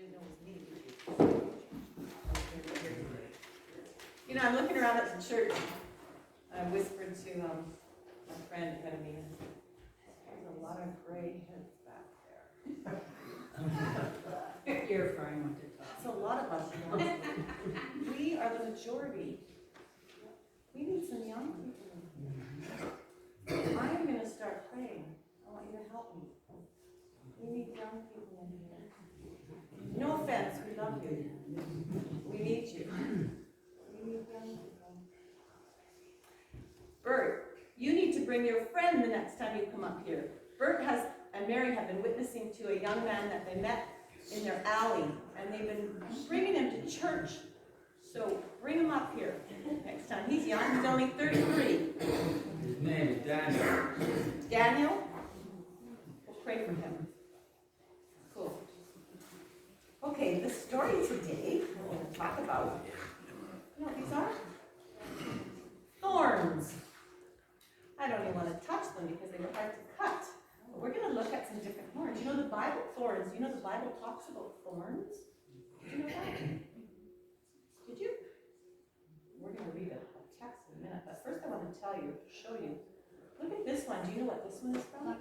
didn't know it was me, did you? You know, I'm looking around at the church. I whispered to my friend ahead of me, there's a lot of gray heads back there. You're fine with it. That's a lot of us. We are the majority. We need some young people in here. I am going to start praying. I want you to help me. We need young people in here. No offense, we love you. We need you. We need young people. Bert, you need to bring your friend the next time you come up here. Bert and Mary have been witnessing to a young man that they met in their alley, and they've been bringing him to church. So bring him up here next time. He's young, he's only 33. His name is Daniel. Daniel? We'll pray for him. Cool. Okay, the story today we're going to talk about, you know what these are? Thorns. I don't even want to touch them because they were hard to cut. But we're going to look at some different thorns. You know the Bible, thorns, you know the Bible talks about thorns? Did you know that? Did you? We're going to read a text in a minute, but first I want to tell you, show you. Look at this one. Do you know what this one is from?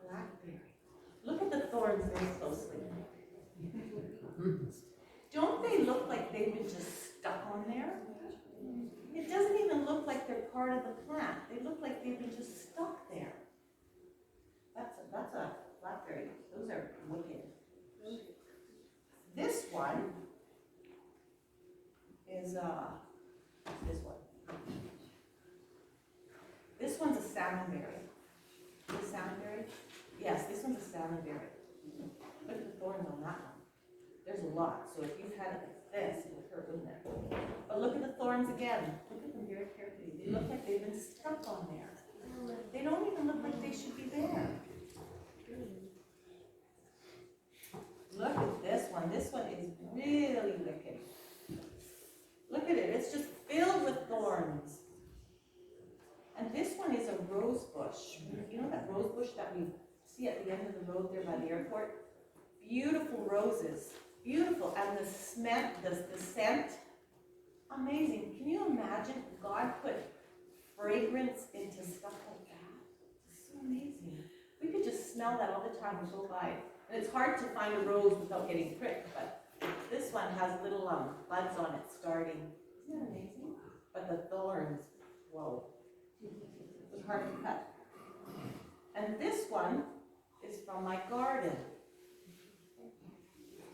Blackberry. Look at the thorns very closely. Don't they look like they've been just stuck on there? It doesn't even look like they're part of the plant. They look like they've been just stuck there. That's a blackberry. Those are wicked. This one is this one. This one's a salmonberry. Is it salmonberry? Yes, this one's a salmonberry. Look at the thorns on that one. There's a lot. So if you've had it like this, it would hurt, wouldn't it? But look at the thorns again. Look at them very carefully. They look like they've been stuck on there. They don't even look like they should be there. Look at this one. This one is really wicked. Look at it. It's just filled with thorns. And this one is a rose bush. You know that rose bush that we see at the end of the road there by the airport? Beautiful roses. Beautiful. And the scent, amazing. Can you imagine God put fragrance into stuff like that? It's so amazing. We could just smell that all the time we go by. And it's hard to find a rose without getting pricked, but this one has little buds on it starting. Isn't that amazing? But the thorns, whoa. It was hard to cut. And this one is from my garden.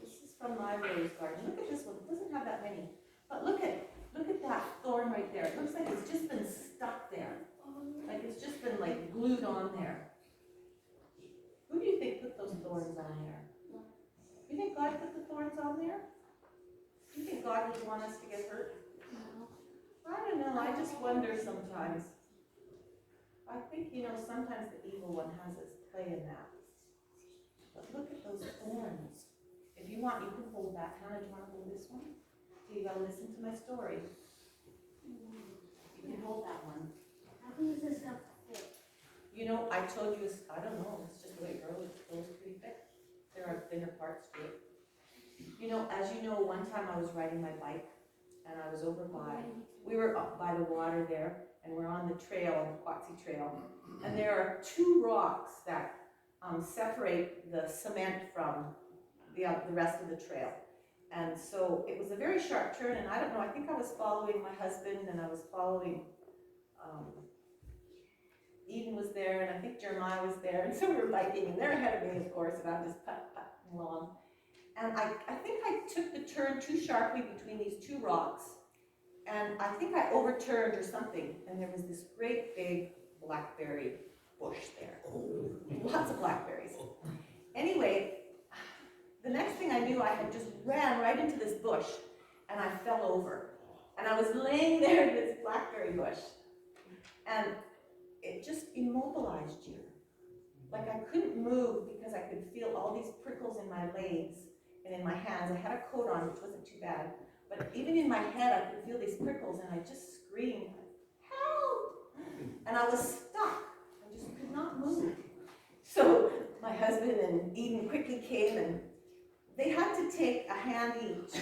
This is from my rose garden. Look at this one. It doesn't have that many. But look at that thorn right there. It looks like it's just been stuck there. Like it's just been like glued on there. Who do you think put those thorns on there? You think God put the thorns on there? Do you think God would want us to get hurt? No. I don't know. I just wonder sometimes. I think, sometimes the evil one has its play in that. But look at those thorns. If you want, you can hold that. Hannah, do you want to hold this one? So you got to listen to my story. You can hold that one. How come this is so thick? I told you, I don't know, it's just the way it grows. It grows pretty thick. There are thinner parts to it. As you know, one time I was riding my bike, and I was over we were up by the water there, and we're on the trail, on the Quatsi Trail, and there are two rocks that separate the cement from the rest of the trail. And so it was a very sharp turn, and I don't know, I think I was following my husband, and I was following Eden was there, and I think Jeremiah was there, and so we were biking, and they're ahead of me, of course, and I'm just putting along. And I think I took the turn too sharply between these two rocks, and I think I overturned or something, and there was this great big blackberry bush there. Lots of blackberries. Anyway, the next thing I knew, I had just ran right into this bush, and I fell over. And I was laying there in this blackberry bush, and it just immobilized you. Like I couldn't move because I could feel all these prickles in my legs and in my hands. I had a coat on, which wasn't too bad, but even in my head, I could feel these prickles, and I just screamed, "Help!" And I was stuck. I just could not move. So my husband and Eden quickly came, and they had to take a hand each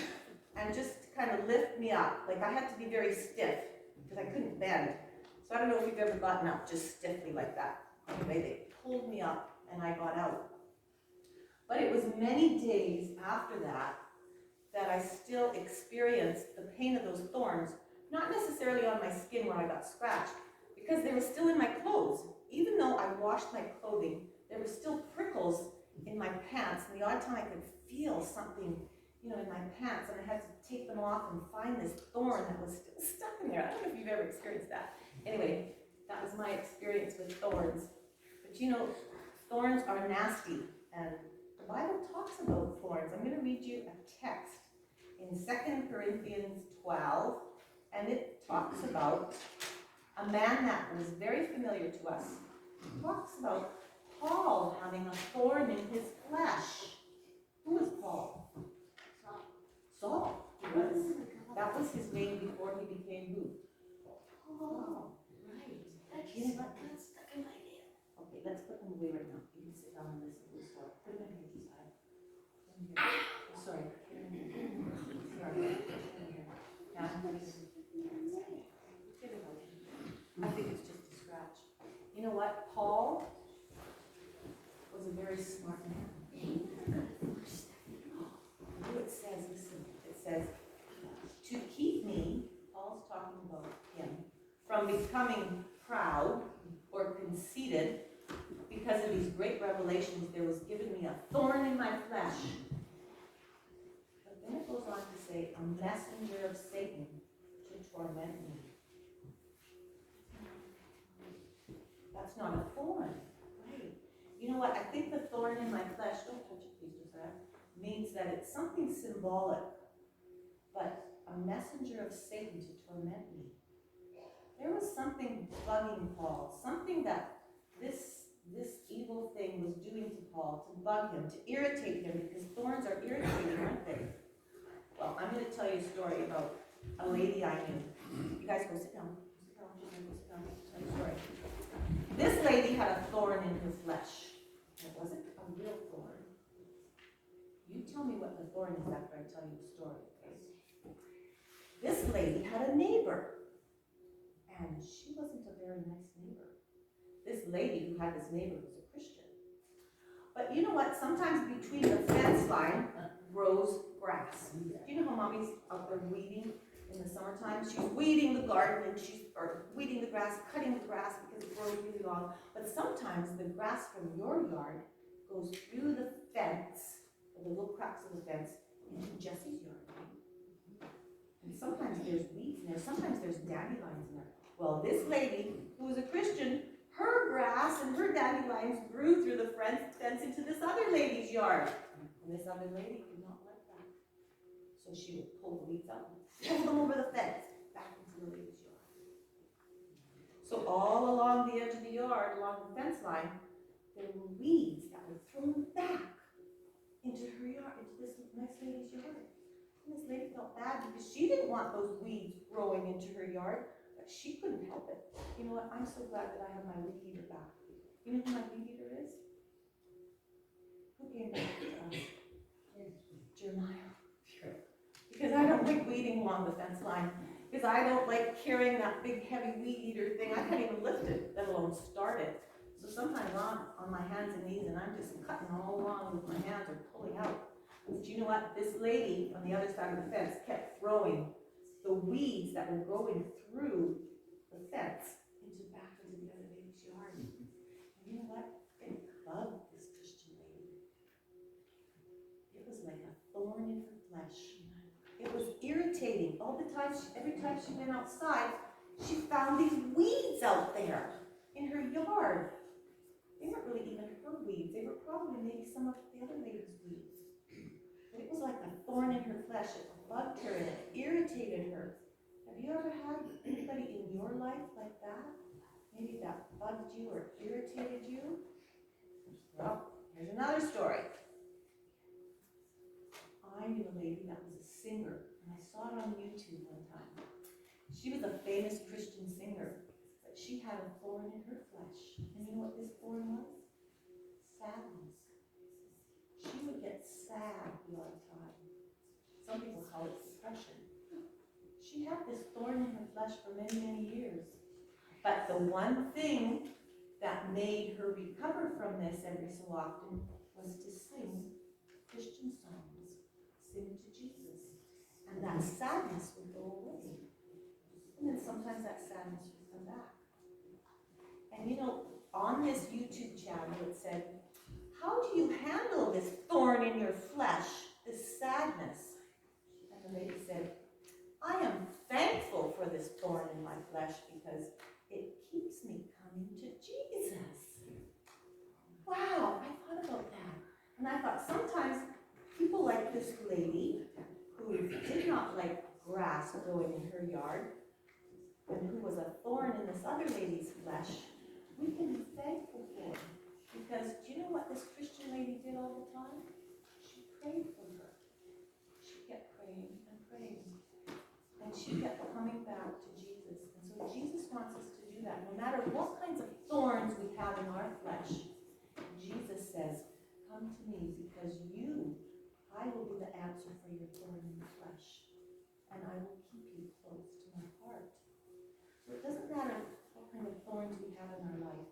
and just kind of lift me up. Like I had to be very stiff because I couldn't bend. So I don't know if you've ever gotten up just stiffly like that. Anyway, they pulled me up and I got out. But it was many days after that that I still experienced the pain of those thorns, not necessarily on my skin where I got scratched, because they were still in my clothes. Even though I washed my clothing, there were still prickles in my pants, and the odd time I could feel something, in my pants, and I had to take them off and find this thorn that was still stuck in there. I don't know if you've ever experienced that. Anyway, that was my experience with thorns. But thorns are nasty, and the Bible talks about thorns. I'm going to read you a text in 2 Corinthians 12, and it talks about a man that was very familiar to us. It talks about Paul having a thorn in his flesh. Who was Paul? Saul. He was. That was his name before he became who? Paul. Right. You know what? That's stuck in my nail. Okay, let's put them away right now. You can sit down and listen to the story. Put them in here, Josiah. Oh, sorry. Sorry. Yeah. I think it's just a scratch. You know what? Paul was a very smart man. What it says, listen, it says, to keep me, Paul's talking about him, from becoming proud or conceited, because of these great revelations, there was given me a thorn in my flesh. But then it goes on to say, a messenger of Satan to torment me. That's not a thorn, right? You know what? I think the thorn in my flesh, don't touch it please, Josiah, means that it's something symbolic, but a messenger of Satan to torment me. There was something bugging Paul, something that this evil thing was doing to Paul, to bug him, to irritate him, because thorns are irritating, aren't they? Well, I'm going to tell you a story about a lady I knew. You guys go sit down. Sit down, sit down. Tell you a story. This lady had a thorn in her flesh. It wasn't a real thorn. You tell me what the thorn is after I tell you the story, okay? This lady had a neighbor, and she wasn't a very nice neighbor. This lady who had this neighbor was a Christian. But you know what? Sometimes between the fence line grows grass. Do you know how mommy's out there weeding in the summertime? She's weeding the garden and or weeding the grass, cutting the grass because it grows really long. But sometimes the grass from your yard goes through the fence, or the little cracks of the fence, into Jesse's yard. And sometimes there's weeds in there. Sometimes there's dandelions in there. Well, this lady, who was a Christian, her grass and her dandelions grew through the fence into this other lady's yard. And this other lady did not like that. So she would pull the weeds out and pull them over the fence back into the lady's yard. So all along the edge of the yard, along the fence line, there were weeds that were thrown back into her yard, into this next lady's yard. And this lady felt bad because she didn't want those weeds growing into her yard, but she couldn't help it. You know what? I'm so glad that I have my weed eater back. You know who my weed eater is? Who came back to us? Jeremiah. Because I don't like weeding along the fence line. Because I don't like carrying that big heavy weed eater thing. I can't even lift it, let alone start it. So sometimes I'm on my hands and knees and I'm just cutting all along with my hands or pulling out. But you know what? This lady on the other side of the fence kept throwing the weeds that were growing through the fence back into the other lady's yard. And you know what? It bugged this Christian lady. It was like a thorn in her flesh. It was irritating. All the time, every time she went outside, she found these weeds out there in her yard. They weren't really even her weeds. They were probably maybe some of the other lady's weeds. But it was like a thorn in her flesh. It bugged her and it irritated her. Have you ever had anybody in your life like that? Maybe that bugged you or irritated you? Well, here's another story. I knew a lady that was a singer, and I saw it on YouTube one time. She was a famous Christian singer, but she had a thorn in her flesh. And you know what this thorn was? Sadness. She would get sad a lot of time. Some people call it depression. She had this thorn in her flesh for many, many years. But the one thing that made her recover from this every so often was to sing Christian songs, sing to Jesus. And that sadness would go away. And then sometimes that sadness would come back. And you know, on this YouTube channel it said, how do you handle this thorn in your flesh, this sadness? And the lady said, I am thankful for this thorn in my flesh because it keeps me coming to Jesus. Wow, I thought about that. And I thought sometimes people like this lady who did not like grass growing in her yard and who was a thorn in this other lady's flesh, we can be thankful for. Because do you know what this Christian lady did all the time? She prayed for her. She kept praying and praying. And she kept coming back to Jesus. And so Jesus wants us to do that. No matter what kinds of thorns we have in our flesh, Jesus says, come to me because I will be the answer for your thorn in the flesh. And I will keep you close to my heart. So it doesn't matter what kind of thorns we have in our life.